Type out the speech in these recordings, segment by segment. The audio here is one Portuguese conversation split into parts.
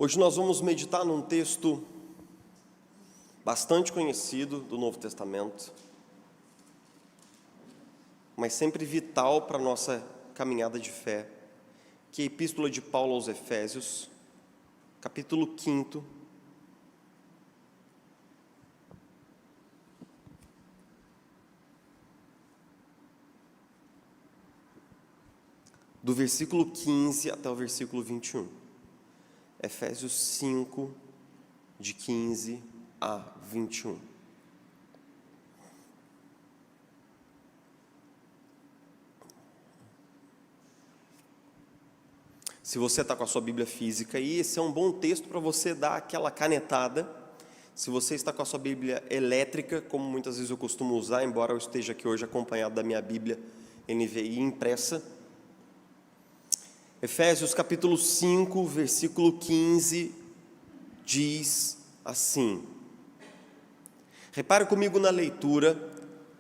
Hoje nós vamos meditar num texto bastante conhecido do Novo Testamento, mas sempre vital para a nossa caminhada de fé, que é a Epístola de Paulo aos Efésios, capítulo 5, do versículo 15 até o versículo 21. Efésios 5, de 15 a 21. Se você está com a sua Bíblia física aí, esse é um bom texto para você dar aquela canetada. Se você está com a sua Bíblia elétrica, como muitas vezes eu costumo usar, embora eu esteja aqui hoje acompanhado da minha Bíblia NVI impressa. Efésios capítulo 5, versículo 15, diz assim. Repare comigo na leitura,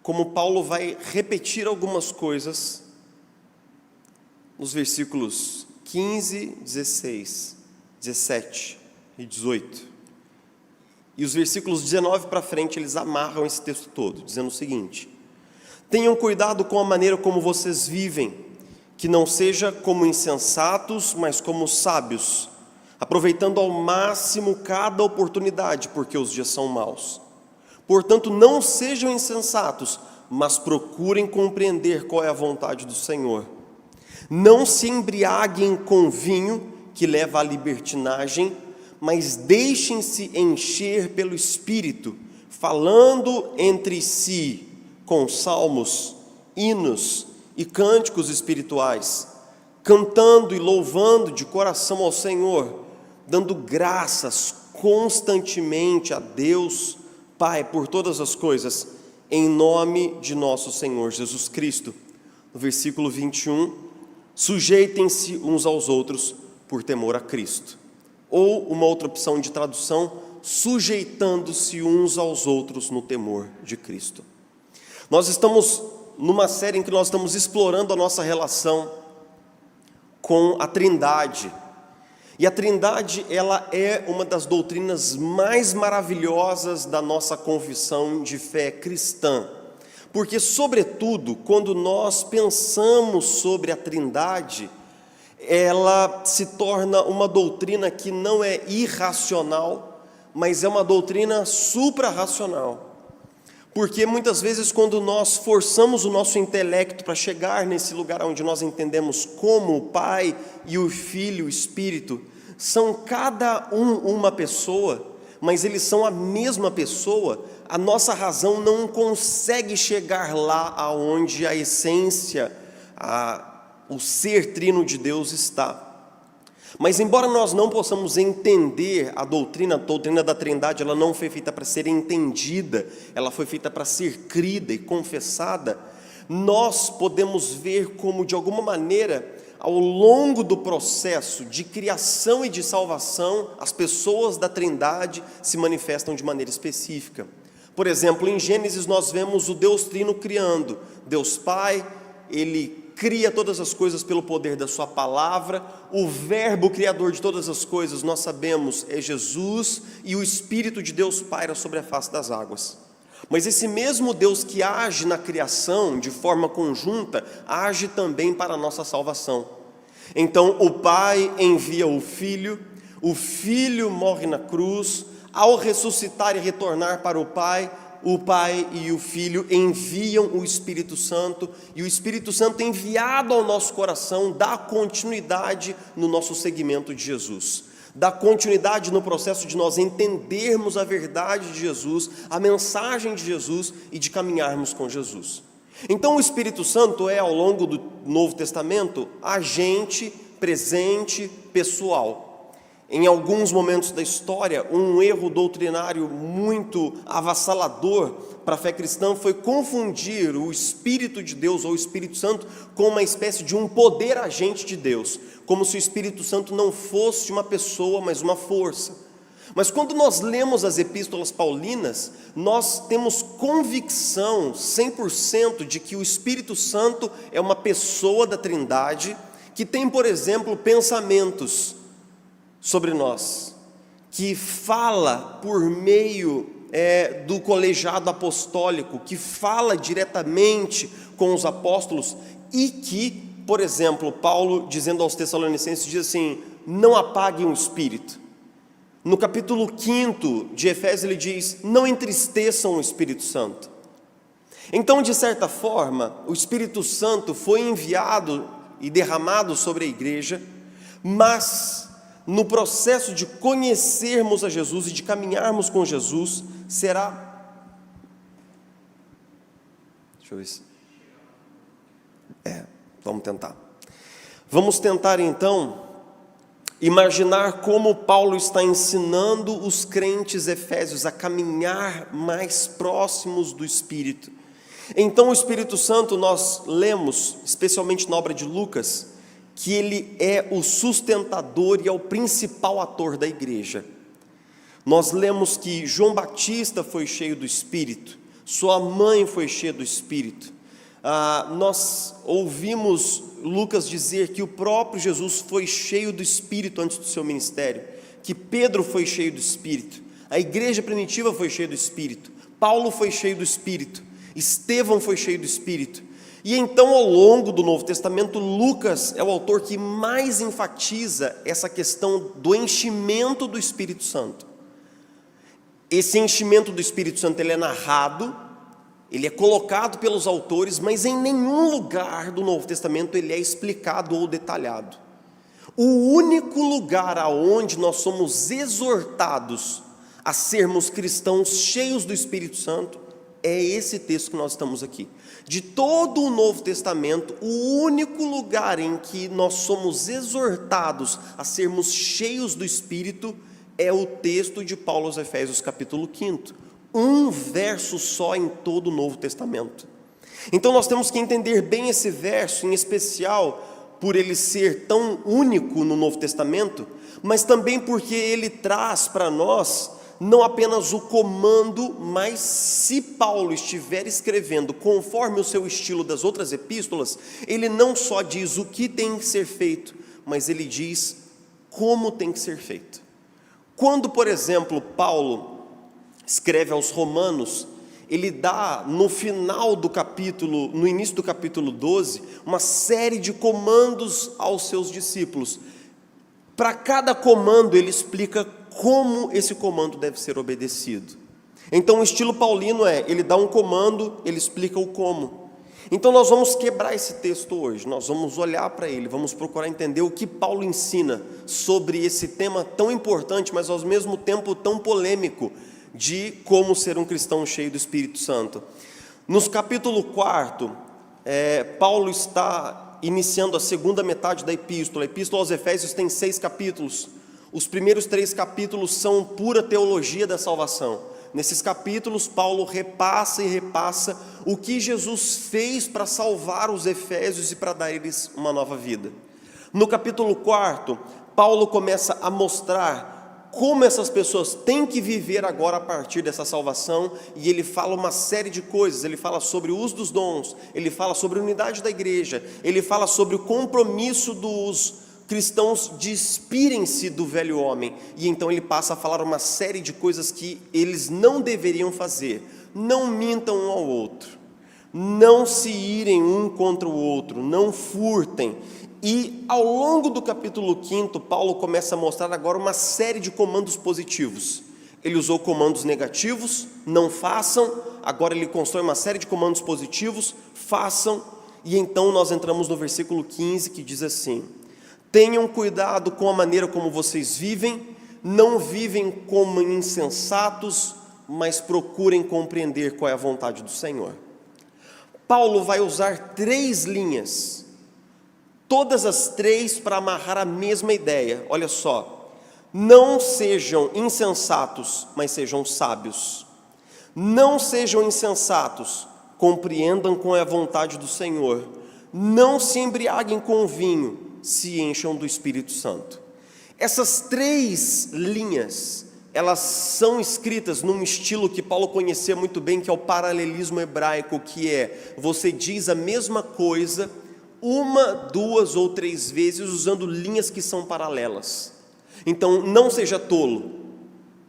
como Paulo vai repetir algumas coisas nos versículos 15, 16, 17 e 18. E os versículos 19 para frente, eles amarram esse texto todo, dizendo o seguinte: tenham cuidado com a maneira como vocês vivem, que não seja como insensatos, mas como sábios, aproveitando ao máximo cada oportunidade, porque os dias são maus. Portanto, não sejam insensatos, mas procurem compreender qual é a vontade do Senhor. Não se embriaguem com vinho, que leva à libertinagem, mas deixem-se encher pelo Espírito, falando entre si com salmos, hinos e cânticos espirituais, cantando e louvando de coração ao Senhor, dando graças constantemente a Deus Pai por todas as coisas, em nome de nosso Senhor Jesus Cristo. No versículo 21, sujeitem-se uns aos outros por temor a Cristo. Ou uma outra opção de tradução, sujeitando-se uns aos outros no temor de Cristo. Nós estamos numa série em que nós estamos explorando a nossa relação com a Trindade. E a Trindade, ela é uma das doutrinas mais maravilhosas da nossa confissão de fé cristã. Porque, sobretudo, quando nós pensamos sobre a Trindade, ela se torna uma doutrina que não é irracional, mas é uma doutrina suprarracional. Porque muitas vezes quando nós forçamos o nosso intelecto para chegar nesse lugar onde nós entendemos como o Pai e o Filho, o Espírito, são cada uma pessoa, mas eles são a mesma pessoa, a nossa razão não consegue chegar lá aonde a essência, o ser trino de Deus está. Mas embora nós não possamos entender a doutrina da Trindade, ela não foi feita para ser entendida, ela foi feita para ser crida e confessada, nós podemos ver como, de alguma maneira, ao longo do processo de criação e de salvação, as pessoas da Trindade se manifestam de maneira específica. Por exemplo, em Gênesis nós vemos o Deus Trino criando. Deus Pai, Ele cria todas as coisas pelo poder da sua palavra. O verbo criador de todas as coisas, nós sabemos, é Jesus, e o Espírito de Deus paira sobre a face das águas. Mas esse mesmo Deus que age na criação de forma conjunta, age também para a nossa salvação. Então o Pai envia o Filho morre na cruz, ao ressuscitar e retornar para o Pai e o Filho enviam o Espírito Santo, e o Espírito Santo enviado ao nosso coração dá continuidade no nosso seguimento de Jesus, dá continuidade no processo de nós entendermos a verdade de Jesus, a mensagem de Jesus e de caminharmos com Jesus. Então o Espírito Santo é, ao longo do Novo Testamento, agente, presente, pessoal. Em alguns momentos da história, um erro doutrinário muito avassalador para a fé cristã foi confundir o Espírito de Deus ou o Espírito Santo com uma espécie de um poder agente de Deus, como se o Espírito Santo não fosse uma pessoa, mas uma força. Mas quando nós lemos as epístolas paulinas, nós temos convicção 100% de que o Espírito Santo é uma pessoa da Trindade, que tem, por exemplo, pensamentos, sobre nós, que fala por meio do colegiado apostólico, que fala diretamente com os apóstolos e que, por exemplo, Paulo, dizendo aos Tessalonicenses, diz assim: não apaguem o espírito. No capítulo 5 de Efésios ele diz: não entristeçam o Espírito Santo. Então, de certa forma, o Espírito Santo foi enviado e derramado sobre a igreja, mas no processo de conhecermos a Jesus e de caminharmos com Jesus, deixa eu ver se... vamos tentar. Vamos tentar então imaginar como Paulo está ensinando os crentes efésios a caminhar mais próximos do Espírito. Então o Espírito Santo, nós lemos, especialmente na obra de Lucas, que ele é o sustentador e é o principal ator da igreja. Nós lemos que João Batista foi cheio do Espírito, sua mãe foi cheia do Espírito. Nós ouvimos Lucas dizer que o próprio Jesus foi cheio do Espírito antes do seu ministério, que Pedro foi cheio do Espírito, a igreja primitiva foi cheia do Espírito, Paulo foi cheio do Espírito, Estevão foi cheio do Espírito. E então, ao longo do Novo Testamento, Lucas é o autor que mais enfatiza essa questão do enchimento do Espírito Santo. Esse enchimento do Espírito Santo, ele é narrado, ele é colocado pelos autores, mas em nenhum lugar do Novo Testamento ele é explicado ou detalhado. O único lugar aonde nós somos exortados a sermos cristãos cheios do Espírito Santo é esse texto que nós estamos aqui. De todo o Novo Testamento, o único lugar em que nós somos exortados a sermos cheios do Espírito é o texto de Paulo aos Efésios, capítulo 5. Um verso só em todo o Novo Testamento. Então nós temos que entender bem esse verso, em especial por ele ser tão único no Novo Testamento, mas também porque ele traz para nós não apenas o comando, mas se Paulo estiver escrevendo conforme o seu estilo das outras epístolas, ele não só diz o que tem que ser feito, mas ele diz como tem que ser feito. Quando, por exemplo, Paulo escreve aos Romanos, ele dá no final do capítulo, no início do capítulo 12, uma série de comandos aos seus discípulos. Para cada comando ele explica como esse comando deve ser obedecido. Então o estilo paulino ele dá um comando, ele explica o como. Então nós vamos quebrar esse texto hoje, nós vamos olhar para ele, vamos procurar entender o que Paulo ensina sobre esse tema tão importante, mas ao mesmo tempo tão polêmico, de como ser um cristão cheio do Espírito Santo. No capítulo 4, Paulo está iniciando a segunda metade da epístola. A epístola aos Efésios tem 6 capítulos. Os primeiros 3 capítulos são pura teologia da salvação. Nesses capítulos, Paulo repassa e repassa o que Jesus fez para salvar os efésios e para dar a eles uma nova vida. No capítulo 4, Paulo começa a mostrar como essas pessoas têm que viver agora a partir dessa salvação, e ele fala uma série de coisas. Ele fala sobre o uso dos dons, ele fala sobre a unidade da igreja, ele fala sobre o compromisso dos cristãos despirem-se do velho homem, e então ele passa a falar uma série de coisas que eles não deveriam fazer. Não mintam um ao outro, não se irem um contra o outro, não furtem. E ao longo do capítulo 5, Paulo começa a mostrar agora uma série de comandos positivos. Ele usou comandos negativos, não façam, agora ele constrói uma série de comandos positivos, façam. E então nós entramos no versículo 15, que diz assim: tenham cuidado com a maneira como vocês vivem, não vivem como insensatos, mas procurem compreender qual é a vontade do Senhor. Paulo vai usar 3 linhas, todas as 3 para amarrar a mesma ideia. Olha só: não sejam insensatos, mas sejam sábios. Não sejam insensatos, compreendam qual é a vontade do Senhor. Não se embriaguem com vinho, se encham do Espírito Santo. Essas 3 linhas, elas são escritas num estilo que Paulo conhecia muito bem, que é o paralelismo hebraico, que é: você diz a mesma coisa 1, 2 ou 3 vezes usando linhas que são paralelas. Então, não seja tolo,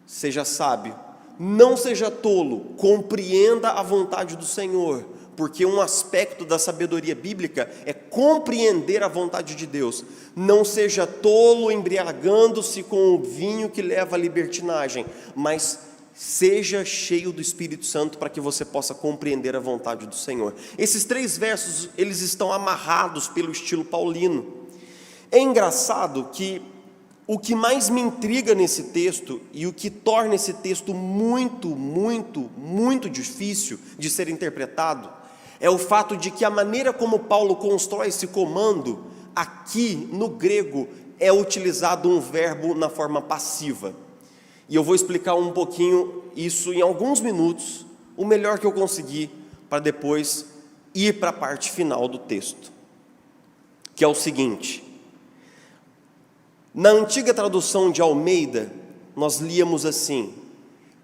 seja sábio. Não seja tolo, compreenda a vontade do Senhor, porque um aspecto da sabedoria bíblica é compreender a vontade de Deus. Não seja tolo, embriagando-se com o vinho que leva à libertinagem, mas seja cheio do Espírito Santo para que você possa compreender a vontade do Senhor. Esses 3 versos, eles estão amarrados pelo estilo paulino. É engraçado que o que mais me intriga nesse texto e o que torna esse texto muito difícil de ser interpretado é o fato de que a maneira como Paulo constrói esse comando, aqui no grego é utilizado um verbo na forma passiva. E eu vou explicar um pouquinho isso em alguns minutos, o melhor que eu conseguir, para depois ir para a parte final do texto, que é o seguinte: na antiga tradução de Almeida, nós líamos assim: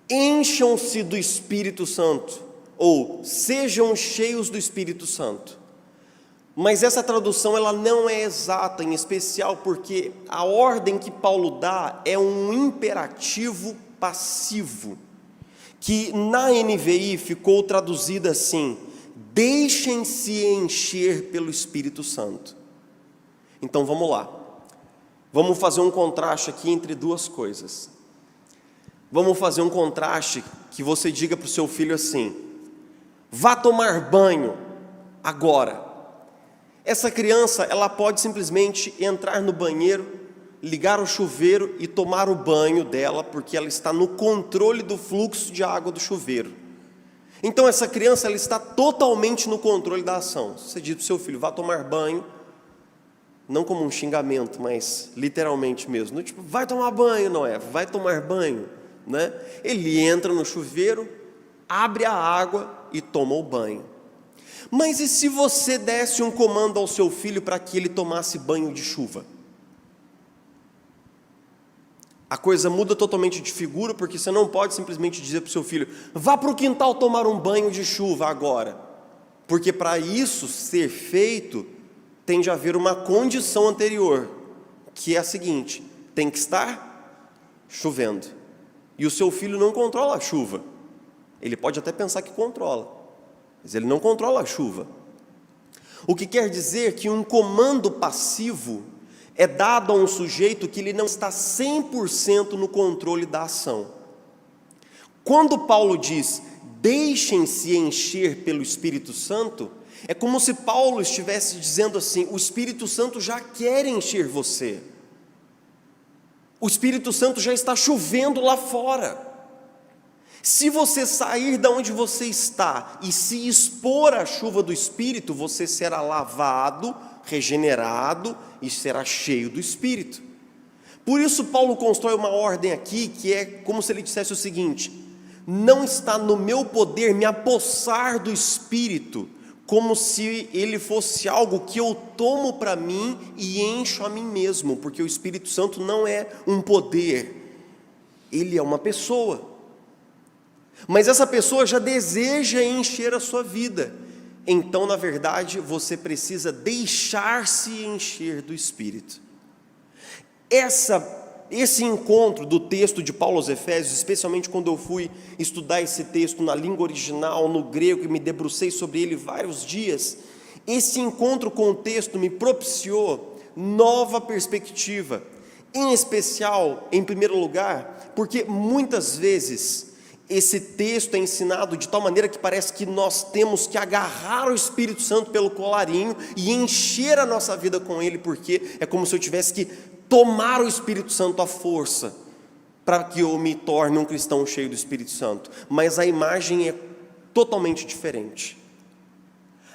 encham-se do Espírito Santo, ou sejam cheios do Espírito Santo. Mas essa tradução ela não é exata, em especial porque a ordem que Paulo dá é um imperativo passivo, que na NVI ficou traduzida assim: deixem-se encher pelo Espírito Santo. Então vamos lá. Vamos fazer um contraste aqui entre 2 coisas. Vamos fazer um contraste que você diga para o seu filho assim: vá tomar banho agora. Essa criança, ela pode simplesmente entrar no banheiro, ligar o chuveiro e tomar o banho dela, porque ela está no controle do fluxo de água do chuveiro. Então essa criança, ela está totalmente no controle da ação. Você diz para o seu filho: vá tomar banho, não como um xingamento, mas literalmente mesmo, tipo, vai tomar banho, não é? Vai tomar banho, né? Ele entra no chuveiro, abre a água e toma o banho. Mas e se você desse um comando ao seu filho para que ele tomasse banho de chuva? A coisa muda totalmente de figura, porque você não pode simplesmente dizer para o seu filho: vá para o quintal tomar um banho de chuva agora, porque para isso ser feito, tem de haver uma condição anterior, que é a seguinte: tem que estar chovendo. E o seu filho não controla a chuva. Ele pode até pensar que controla, mas ele não controla a chuva. O que quer dizer que um comando passivo é dado a um sujeito que ele não está 100% no controle da ação. Quando Paulo diz: deixem-se encher pelo Espírito Santo, é como se Paulo estivesse dizendo assim: o Espírito Santo já quer encher você. O Espírito Santo já está chovendo lá fora. Se você sair de onde você está e se expor à chuva do Espírito, você será lavado, regenerado e será cheio do Espírito. Por isso Paulo constrói uma ordem aqui que é como se ele dissesse o seguinte: não está no meu poder me apossar do Espírito, como se ele fosse algo que eu tomo para mim e encho a mim mesmo, porque o Espírito Santo não é um poder, ele é uma pessoa. Mas essa pessoa já deseja encher a sua vida. Então, na verdade, você precisa deixar-se encher do Espírito. Esse encontro do texto de Paulo aos Efésios, especialmente quando eu fui estudar esse texto na língua original, no grego, e me debrucei sobre ele vários dias, esse encontro com o texto me propiciou nova perspectiva, em especial, em primeiro lugar, porque muitas vezes esse texto é ensinado de tal maneira que parece que nós temos que agarrar o Espírito Santo pelo colarinho e encher a nossa vida com ele, porque é como se eu tivesse que tomar o Espírito Santo à força para que eu me torne um cristão cheio do Espírito Santo. Mas a imagem é totalmente diferente.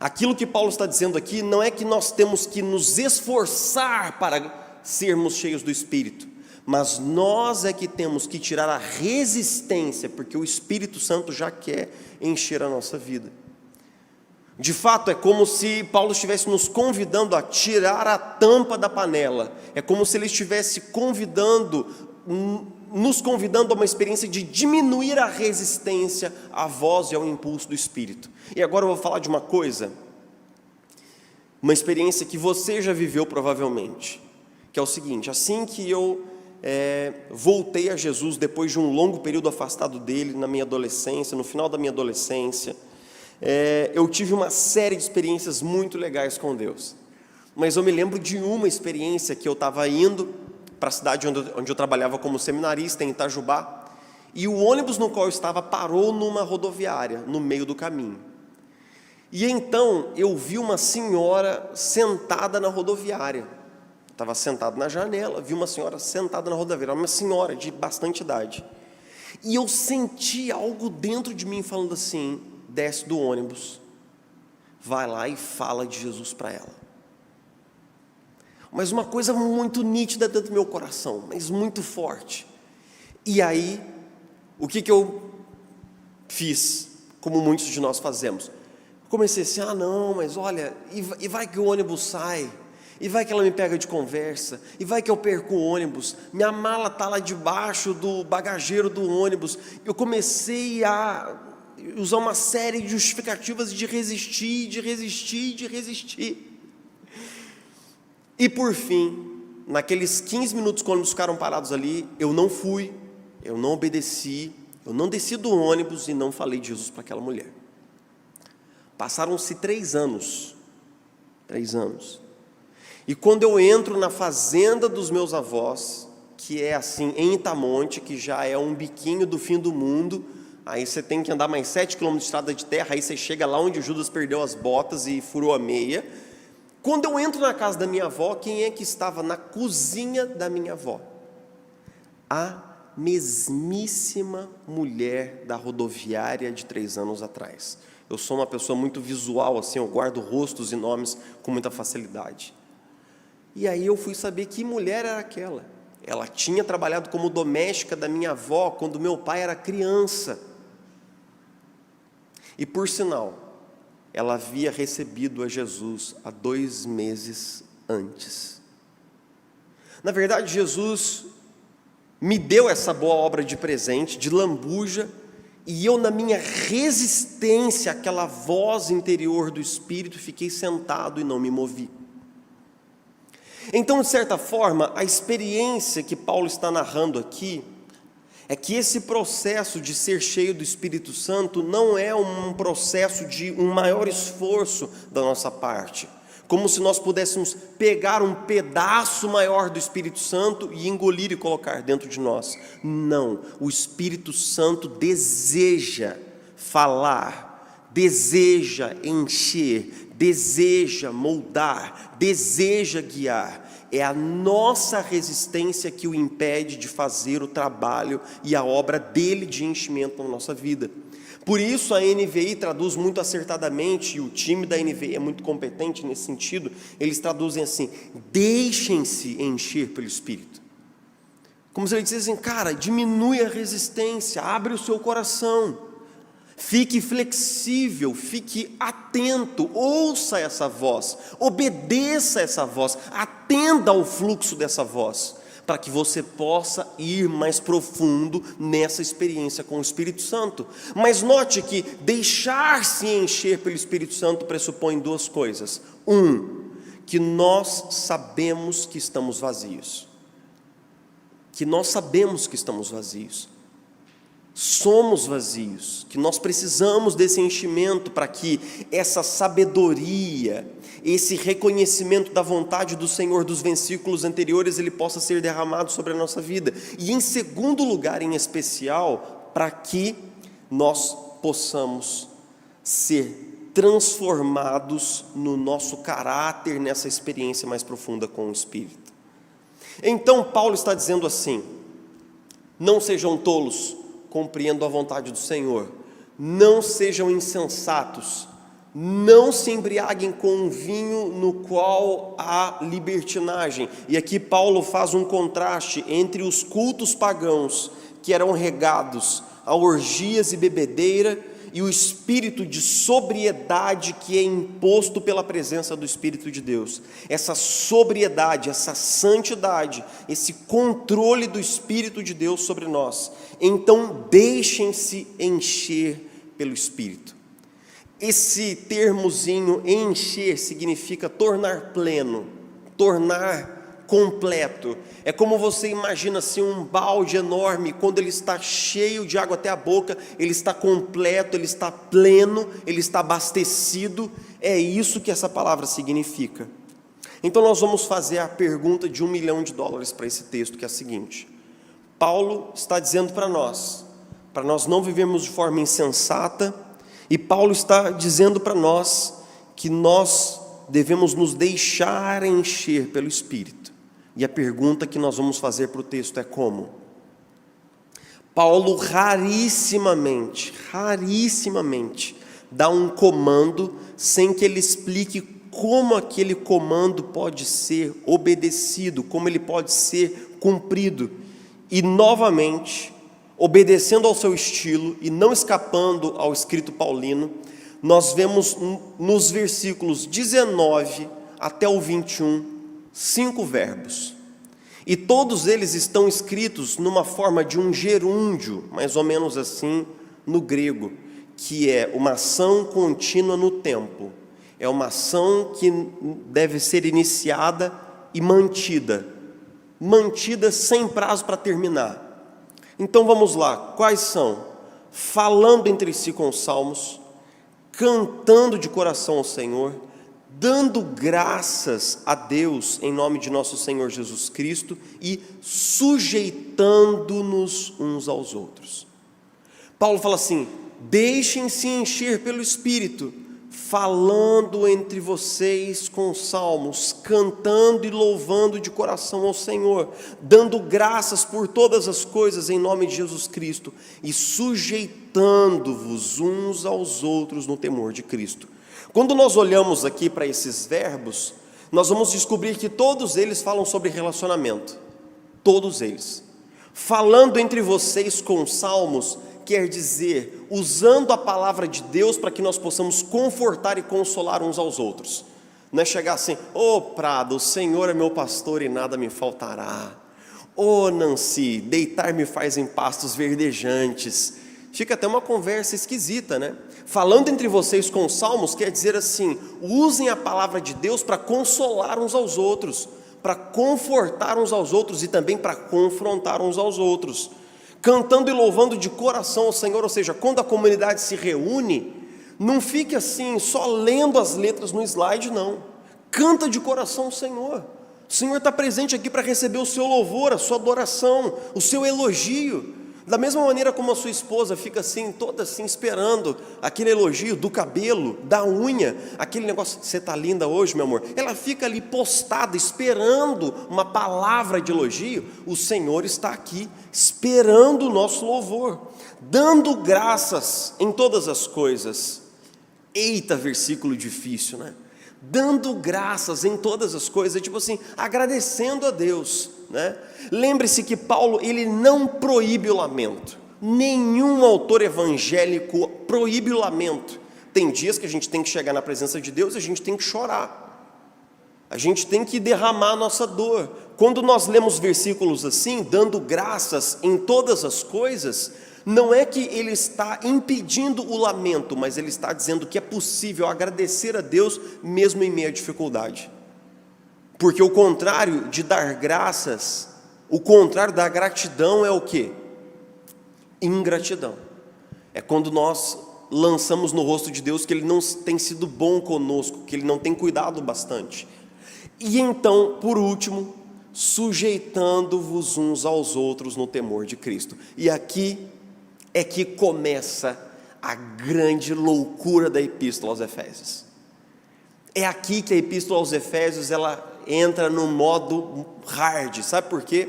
Aquilo que Paulo está dizendo aqui não é que nós temos que nos esforçar para sermos cheios do Espírito, mas nós é que temos que tirar a resistência, porque o Espírito Santo já quer encher a nossa vida. De fato, é como se Paulo estivesse nos convidando a tirar a tampa da panela. É como se ele estivesse nos convidando a uma experiência de diminuir a resistência à voz e ao impulso do Espírito. E agora eu vou falar de uma coisa, uma experiência que você já viveu provavelmente, que é o seguinte: assim que eu voltei a Jesus depois de um longo período afastado dele na minha adolescência, no final da minha adolescência. Eu tive uma série de experiências muito legais com Deus, mas eu me lembro de uma experiência que eu estava indo para a cidade onde eu trabalhava como seminarista, em Itajubá, e o ônibus no qual eu estava parou numa rodoviária, no meio do caminho. E então eu vi uma senhora sentada na rodoviária. Estava sentado na janela, vi uma senhora sentada na rodoviária, uma senhora de bastante idade. E eu senti algo dentro de mim falando assim: desce do ônibus, vai lá e fala de Jesus para ela. Mas uma coisa muito nítida dentro do meu coração, mas muito forte. E aí, o que eu fiz, como muitos de nós fazemos? Comecei assim: não, mas olha, e vai que o ônibus sai, e vai que ela me pega de conversa, e vai que eu perco o ônibus, minha mala está lá debaixo do bagageiro do ônibus. Eu comecei a usar uma série de justificativas de resistir. E por fim, naqueles 15 minutos que os ônibus ficaram parados ali, eu não fui, eu não obedeci, eu não desci do ônibus e não falei de Jesus para aquela mulher. Passaram-se 3 anos, 3 anos, e quando eu entro na fazenda dos meus avós, que é assim, em Itamonte, que já é um biquinho do fim do mundo, aí você tem que andar mais 7 km de estrada de terra, aí você chega lá onde Judas perdeu as botas e furou a meia. Quando eu entro na casa da minha avó, quem é que estava na cozinha da minha avó? A mesmíssima mulher da rodoviária de 3 anos atrás. Eu sou uma pessoa muito visual, assim, eu guardo rostos e nomes com muita facilidade. E aí eu fui saber que mulher era aquela. Ela tinha trabalhado como doméstica da minha avó quando meu pai era criança. E por sinal, ela havia recebido a Jesus há 2 meses antes. Na verdade, Jesus me deu essa boa obra de presente, de lambuja, e eu, na minha resistência àquela voz interior do Espírito, fiquei sentado e não me movi. Então, de certa forma, a experiência que Paulo está narrando aqui é que esse processo de ser cheio do Espírito Santo não é um processo de um maior esforço da nossa parte, como se nós pudéssemos pegar um pedaço maior do Espírito Santo e engolir e colocar dentro de nós. Não, o Espírito Santo deseja falar, deseja encher, deseja moldar, deseja guiar. É a nossa resistência que o impede de fazer o trabalho e a obra dele de enchimento na nossa vida. Por isso a NVI traduz muito acertadamente, e o time da NVI é muito competente nesse sentido, eles traduzem assim: deixem-se encher pelo Espírito. Como se ele dissesse assim: cara, diminui a resistência, abre o seu coração. Fique flexível, fique atento, ouça essa voz, obedeça essa voz, atenda ao fluxo dessa voz, para que você possa ir mais profundo nessa experiência com o Espírito Santo. Mas note que deixar-se encher pelo Espírito Santo pressupõe 2 coisas. Que nós sabemos que estamos vazios. Que nós sabemos que estamos vazios. Somos vazios, que nós precisamos desse enchimento para que essa sabedoria, esse reconhecimento da vontade do Senhor dos versículos anteriores, ele possa ser derramado sobre a nossa vida. E em segundo lugar, em especial, para que nós possamos ser transformados no nosso caráter, nessa experiência mais profunda com o Espírito. Então Paulo está dizendo assim: não sejam tolos, compreendam a vontade do Senhor, não sejam insensatos, não se embriaguem com um vinho no qual há libertinagem. E aqui Paulo faz um contraste entre os cultos pagãos, que eram regados a orgias e bebedeira, e o espírito de sobriedade que é imposto pela presença do Espírito de Deus. Essa sobriedade, essa santidade, esse controle do Espírito de Deus sobre nós. Então deixem-se encher pelo Espírito. Esse termozinho encher significa tornar pleno, tornar completo. É como você imagina assim, um balde enorme, quando ele está cheio de água até a boca, ele está completo, ele está pleno, ele está abastecido. É isso que essa palavra significa. Então nós vamos fazer a pergunta de $1 milhão para esse texto, que é a seguinte: Paulo está dizendo para nós não vivermos de forma insensata, e Paulo está dizendo para nós que nós devemos nos deixar encher pelo Espírito. E a pergunta que nós vamos fazer para o texto é como? Paulo rarissimamente dá um comando sem que ele explique como aquele comando pode ser obedecido, como ele pode ser cumprido. E novamente, obedecendo ao seu estilo e não escapando ao escrito paulino, nós vemos nos versículos 19 até o 21, 5 verbos. E todos eles estão escritos numa forma de um gerúndio, mais ou menos assim, no grego, que é uma ação contínua no tempo. É uma ação que deve ser iniciada e mantida sem prazo para terminar. Então vamos lá, quais são? Falando entre si com os salmos, cantando de coração ao Senhor, dando graças a Deus em nome de nosso Senhor Jesus Cristo e sujeitando-nos uns aos outros. Paulo fala assim: deixem-se encher pelo Espírito, falando entre vocês com salmos, cantando e louvando de coração ao Senhor, dando graças por todas as coisas em nome de Jesus Cristo e sujeitando-vos uns aos outros no temor de Cristo. Quando nós olhamos aqui para esses verbos, nós vamos descobrir que todos eles falam sobre relacionamento. Todos eles. Falando entre vocês com salmos quer dizer usando a palavra de Deus para que nós possamos confortar e consolar uns aos outros. Não é chegar assim: ô Prado, o Senhor é meu pastor e nada me faltará. Ô Nancy, deitar me faz em pastos verdejantes. Fica até uma conversa esquisita, né? Falando entre vocês com salmos quer dizer assim: usem a palavra de Deus para consolar uns aos outros, para confortar uns aos outros e também para confrontar uns aos outros. Cantando e louvando de coração ao Senhor, ou seja, quando a comunidade se reúne, não fique assim, só lendo as letras no slide, não. Canta de coração ao Senhor. O Senhor está presente aqui para receber o seu louvor, a sua adoração, o seu elogio. Da mesma maneira como a sua esposa fica assim, toda assim, esperando aquele elogio do cabelo, da unha, aquele negócio: você está linda hoje, meu amor. Ela fica ali postada, esperando uma palavra de elogio. O Senhor está aqui, esperando o nosso louvor, dando graças em todas as coisas. Eita, versículo difícil, né? Dando graças em todas as coisas, tipo assim, agradecendo a Deus, né? Lembre-se que Paulo, ele não proíbe o lamento. Nenhum autor evangélico proíbe o lamento. Tem dias que a gente tem que chegar na presença de Deus e a gente tem que chorar. A gente tem que derramar a nossa dor. Quando nós lemos versículos assim, dando graças em todas as coisas, não é que ele está impedindo o lamento, mas ele está dizendo que é possível agradecer a Deus mesmo em meio à dificuldade. Porque o contrário de dar graças, o contrário da gratidão é o quê? Ingratidão. É quando nós lançamos no rosto de Deus que Ele não tem sido bom conosco, que Ele não tem cuidado bastante. E então, por último, sujeitando-vos uns aos outros no temor de Cristo. E aqui é que começa a grande loucura da Epístola aos Efésios. É aqui que a Epístola aos Efésios ela entra no modo hard, sabe por quê?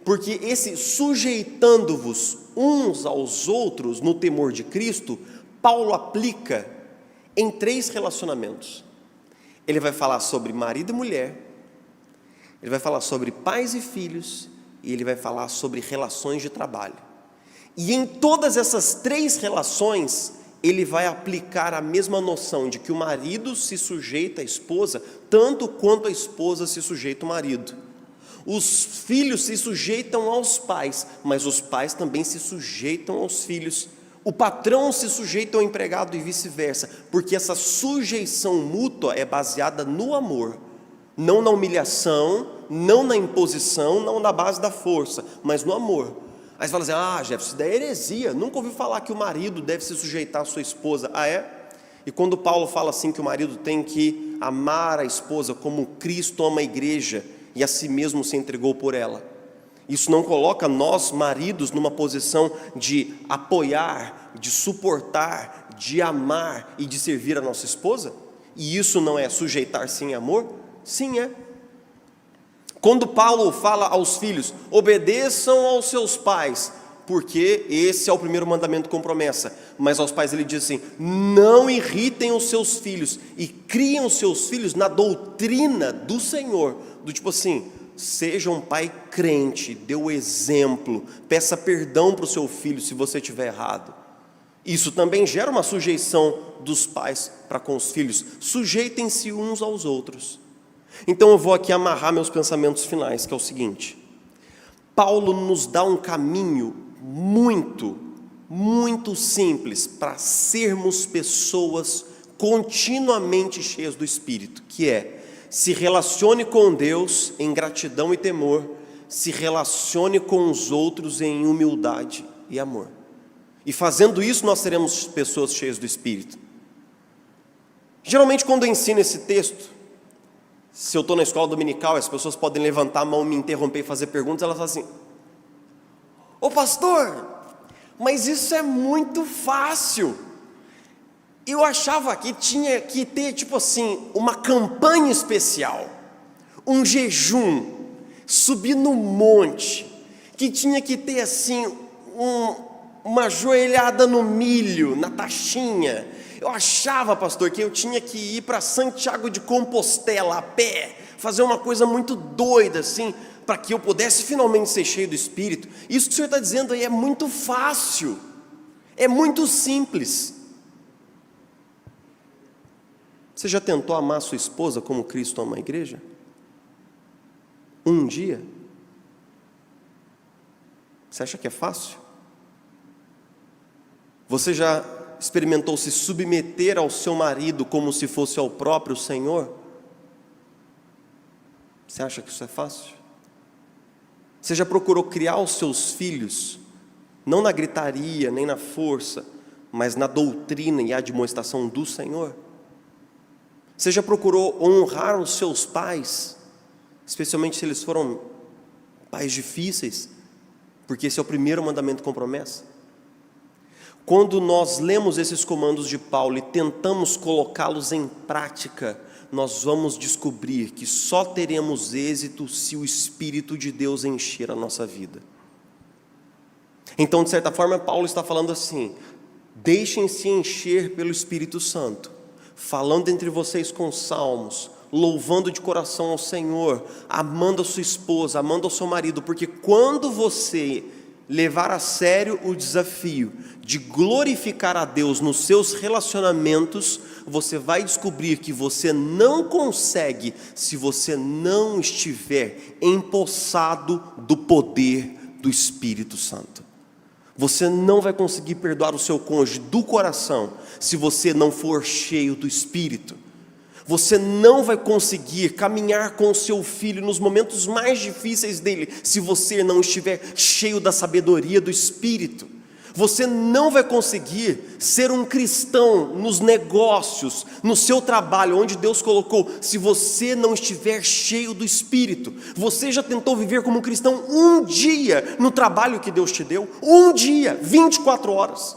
Porque esse sujeitando-vos uns aos outros no temor de Cristo, Paulo aplica em 3 relacionamentos. Ele vai falar sobre marido e mulher, ele vai falar sobre pais e filhos, e ele vai falar sobre relações de trabalho. E em todas essas 3 relações, ele vai aplicar a mesma noção de que o marido se sujeita à esposa, tanto quanto a esposa se sujeita ao marido. Os filhos se sujeitam aos pais, mas os pais também se sujeitam aos filhos. O patrão se sujeita ao empregado e vice-versa, porque essa sujeição mútua é baseada no amor, não na humilhação, não na imposição, não na base da força, mas no amor. Aí você fala assim, Jefferson, isso daí é heresia, nunca ouvi falar que o marido deve se sujeitar à sua esposa. Ah, é? E quando Paulo fala assim que o marido tem que amar a esposa como Cristo ama a igreja e a si mesmo se entregou por ela, isso não coloca nós, maridos, numa posição de apoiar, de suportar, de amar e de servir a nossa esposa? E isso não é sujeitar-se em amor? Sim, é. Quando Paulo fala aos filhos, obedeçam aos seus pais, porque esse é o primeiro mandamento com promessa, mas aos pais ele diz assim, não irritem os seus filhos e criem os seus filhos na doutrina do Senhor, do tipo assim, seja um pai crente, dê o exemplo, peça perdão para o seu filho se você estiver errado. Isso também gera uma sujeição dos pais para com os filhos, sujeitem-se uns aos outros. Então eu vou aqui amarrar meus pensamentos finais, que é o seguinte, Paulo nos dá um caminho muito, muito simples para sermos pessoas continuamente cheias do Espírito, que é, se relacione com Deus em gratidão e temor, se relacione com os outros em humildade e amor. E fazendo isso nós seremos pessoas cheias do Espírito. Geralmente quando eu ensino esse texto, se eu estou na escola dominical, as pessoas podem levantar a mão, me interromper e fazer perguntas, elas falam assim, ô pastor, mas isso é muito fácil. Eu achava que tinha que ter tipo assim, uma campanha especial, um jejum, subir no monte, que tinha que ter assim, uma joelhada no milho, na taxinha. Eu achava, pastor, que eu tinha que ir para Santiago de Compostela a pé, fazer uma coisa muito doida assim, para que eu pudesse finalmente ser cheio do Espírito. Isso que o Senhor está dizendo aí é muito fácil, é muito simples. Você já tentou amar sua esposa como Cristo ama a igreja? Um dia? Você acha que é fácil? Você já experimentou se submeter ao seu marido como se fosse ao próprio Senhor? Você acha que isso é fácil? Você já procurou criar os seus filhos, não na gritaria, nem na força, mas na doutrina e admoestação do Senhor? Você já procurou honrar os seus pais, especialmente se eles foram pais difíceis, porque esse é o primeiro mandamento com promessa? Quando nós lemos esses comandos de Paulo e tentamos colocá-los em prática, nós vamos descobrir que só teremos êxito se o Espírito de Deus encher a nossa vida. Então, de certa forma, Paulo está falando assim, deixem-se encher pelo Espírito Santo, falando entre vocês com salmos, louvando de coração ao Senhor, amando a sua esposa, amando ao seu marido, porque quando você levar a sério o desafio de glorificar a Deus nos seus relacionamentos, você vai descobrir que você não consegue se você não estiver empossado do poder do Espírito Santo. Você não vai conseguir perdoar o seu cônjuge do coração se você não for cheio do Espírito. Você não vai conseguir caminhar com o seu filho nos momentos mais difíceis dele se você não estiver cheio da sabedoria do Espírito. Você não vai conseguir ser um cristão nos negócios, no seu trabalho, onde Deus colocou, se você não estiver cheio do Espírito. Você já tentou viver como um cristão um dia no trabalho que Deus te deu? Um dia, 24 horas.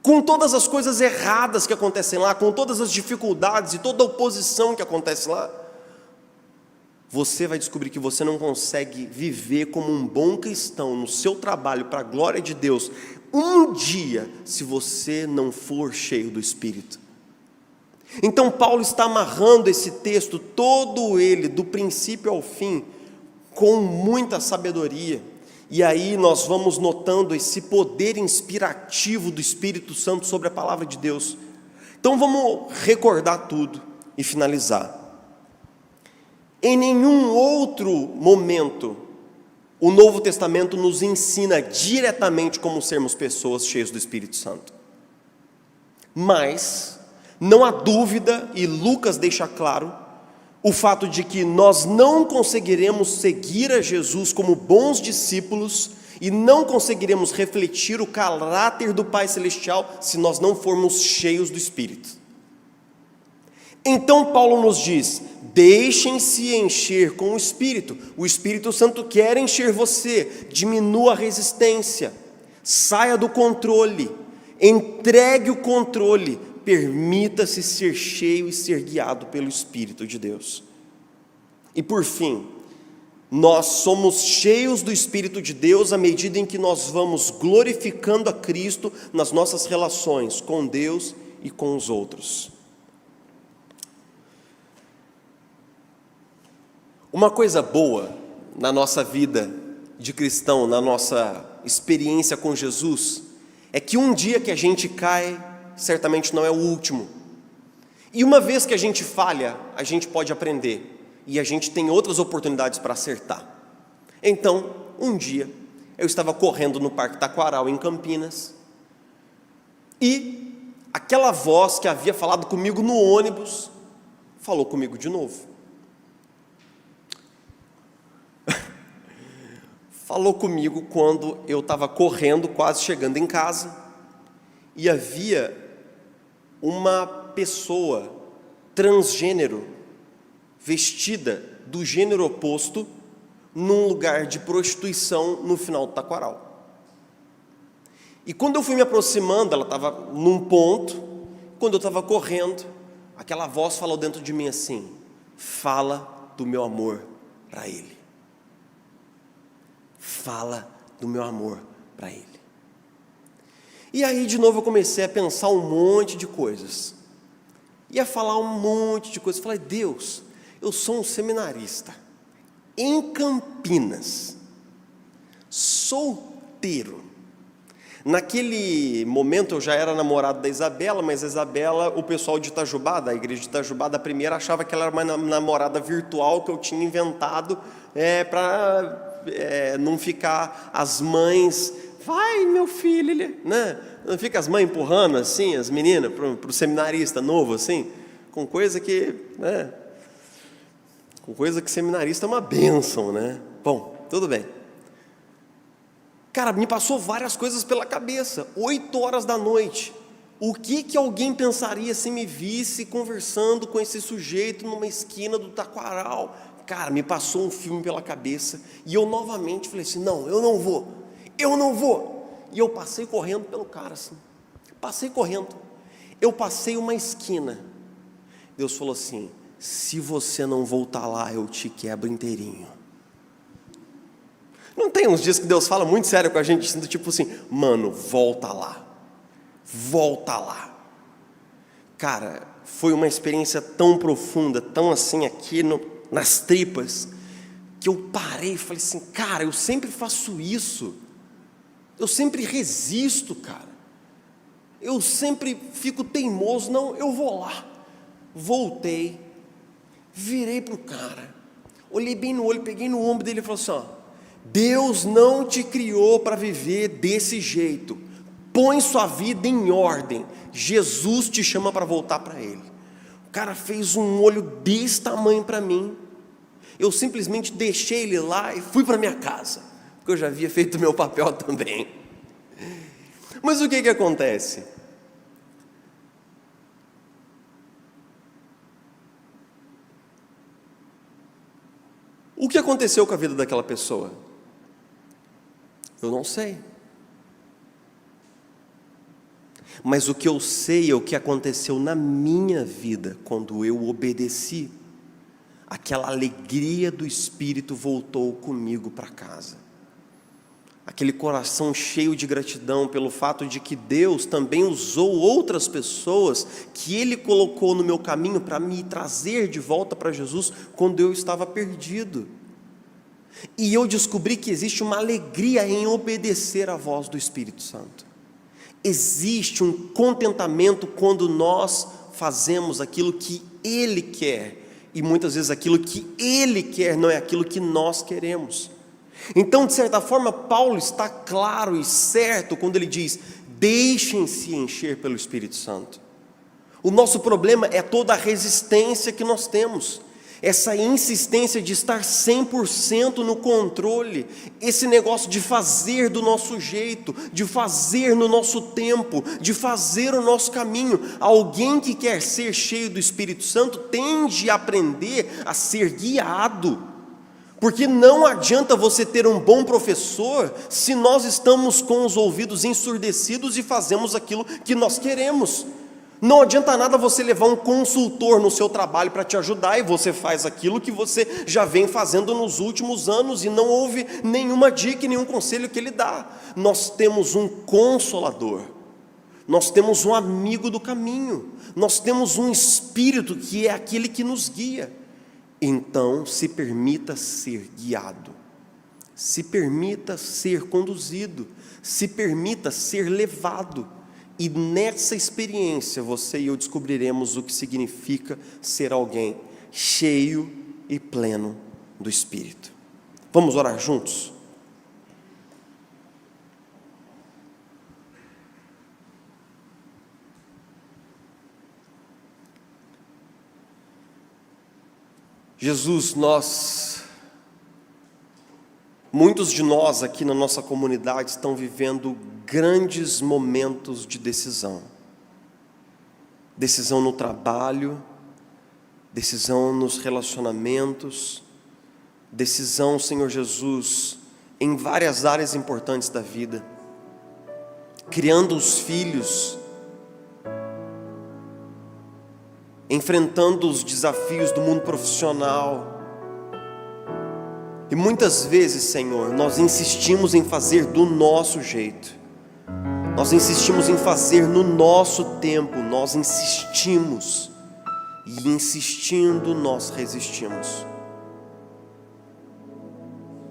Com todas as coisas erradas que acontecem lá, com todas as dificuldades e toda a oposição que acontece lá, você vai descobrir que você não consegue viver como um bom cristão no seu trabalho para a glória de Deus um dia se você não for cheio do Espírito. Então Paulo está amarrando esse texto todo ele, do princípio ao fim, com muita sabedoria. E aí nós vamos notando esse poder inspirativo do Espírito Santo sobre a palavra de Deus. Então vamos recordar tudo e finalizar. Em nenhum outro momento o Novo Testamento nos ensina diretamente como sermos pessoas cheias do Espírito Santo. Mas não há dúvida, e Lucas deixa claro, o fato de que nós não conseguiremos seguir a Jesus como bons discípulos e não conseguiremos refletir o caráter do Pai Celestial se nós não formos cheios do Espírito. Então Paulo nos diz: deixem-se encher com o Espírito Santo quer encher você, diminua a resistência, saia do controle, entregue o controle, permita-se ser cheio e ser guiado pelo Espírito de Deus. E por fim, nós somos cheios do Espírito de Deus à medida em que nós vamos glorificando a Cristo nas nossas relações com Deus e com os outros. Uma coisa boa na nossa vida de cristão, na nossa experiência com Jesus, é que um dia que a gente cai, certamente não é o último. E uma vez que a gente falha, a gente pode aprender. E a gente tem outras oportunidades para acertar. Então, um dia, eu estava correndo no Parque Taquaral, em Campinas, e aquela voz que havia falado comigo no ônibus, falou comigo de novo. Falou comigo quando eu estava correndo, quase chegando em casa, e havia uma pessoa transgênero, vestida do gênero oposto, num lugar de prostituição no final do Taquaral. E quando eu fui me aproximando, ela estava num ponto, quando eu estava correndo, aquela voz falou dentro de mim assim: fala do meu amor para ele. Fala do meu amor para ele. E aí de novo eu comecei a pensar um monte de coisas, ia falar um monte de coisas. Falei: Deus, eu sou um seminarista em Campinas, solteiro. Naquele momento eu já era namorado da Isabela, mas a Isabela, o pessoal de Itajubá, da igreja de Itajubá, da primeira, achava que ela era uma namorada virtual que eu tinha inventado para não ficar as mães, vai meu filho, ele, né? Não fica as mães empurrando assim, as meninas, para o seminarista novo assim, com coisa que, né? Com coisa que seminarista é uma bênção, né? Bom, tudo bem. Cara, me passou várias coisas pela cabeça, 8 horas da noite. O que alguém pensaria se me visse conversando com esse sujeito numa esquina do Taquaral? Cara, me passou um filme pela cabeça e eu novamente falei assim: não, eu não vou. E eu passei correndo pelo cara assim, eu passei uma esquina. Deus falou assim: se você não voltar lá, eu te quebro inteirinho. Não tem uns dias que Deus fala muito sério com a gente, tipo assim: mano, volta lá. Cara, foi uma experiência tão profunda, tão assim aqui nas tripas, que eu parei e falei assim: cara, eu sempre faço isso, eu sempre resisto, cara, eu sempre fico teimoso. Não, eu vou lá. Voltei, virei para o cara, olhei bem no olho, peguei no ombro dele e falei assim: ó, Deus não te criou para viver desse jeito, põe sua vida em ordem, Jesus te chama para voltar para Ele. O cara fez um olho desse tamanho para mim, eu simplesmente deixei ele lá e fui para minha casa, porque eu já havia feito o meu papel também. Mas o que acontece? O que aconteceu com a vida daquela pessoa? Eu não sei. Mas o que eu sei é o que aconteceu na minha vida quando eu obedeci. Aquela alegria do Espírito voltou comigo para casa. Aquele coração cheio de gratidão pelo fato de que Deus também usou outras pessoas que Ele colocou no meu caminho para me trazer de volta para Jesus quando eu estava perdido. E eu descobri que existe uma alegria em obedecer à voz do Espírito Santo. Existe um contentamento quando nós fazemos aquilo que Ele quer. E muitas vezes aquilo que Ele quer não é aquilo que nós queremos. Então, de certa forma, Paulo está claro e certo quando ele diz: deixem-se encher pelo Espírito Santo. O nosso problema é toda a resistência que nós temos, essa insistência de estar 100% no controle, esse negócio de fazer do nosso jeito, de fazer no nosso tempo, de fazer o nosso caminho. Alguém que quer ser cheio do Espírito Santo tende a aprender a ser guiado, porque não adianta você ter um bom professor se nós estamos com os ouvidos ensurdecidos e fazemos aquilo que nós queremos. Não adianta nada você levar um consultor no seu trabalho para te ajudar e você faz aquilo que você já vem fazendo nos últimos anos e não houve nenhuma dica e nenhum conselho que ele dá. Nós temos um consolador, nós temos um amigo do caminho, nós temos um Espírito que é aquele que nos guia. Então se permita ser guiado, se permita ser conduzido, se permita ser levado. E nessa experiência você e eu descobriremos o que significa ser alguém cheio e pleno do Espírito. Vamos orar juntos? Jesus, muitos de nós aqui na nossa comunidade estão vivendo grandes momentos de decisão. Decisão no trabalho, decisão nos relacionamentos, decisão, Senhor Jesus, em várias áreas importantes da vida. Criando os filhos, enfrentando os desafios do mundo profissional. E muitas vezes, Senhor, nós insistimos em fazer do nosso jeito, nós insistimos em fazer no nosso tempo, nós insistimos, e insistindo nós resistimos.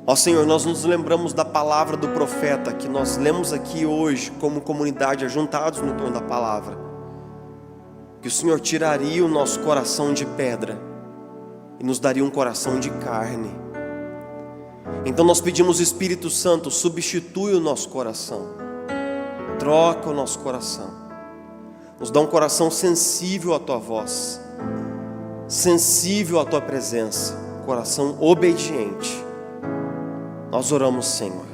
Ó Senhor, nós nos lembramos da palavra do profeta que nós lemos aqui hoje como comunidade, ajuntados no torno da palavra, que o Senhor tiraria o nosso coração de pedra e nos daria um coração de carne. Então nós pedimos, Espírito Santo, substitui o nosso coração, troca o nosso coração, nos dá um coração sensível à Tua voz, sensível à Tua presença, coração obediente. Nós oramos, Senhor,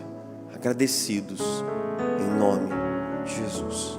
agradecidos, em nome de Jesus.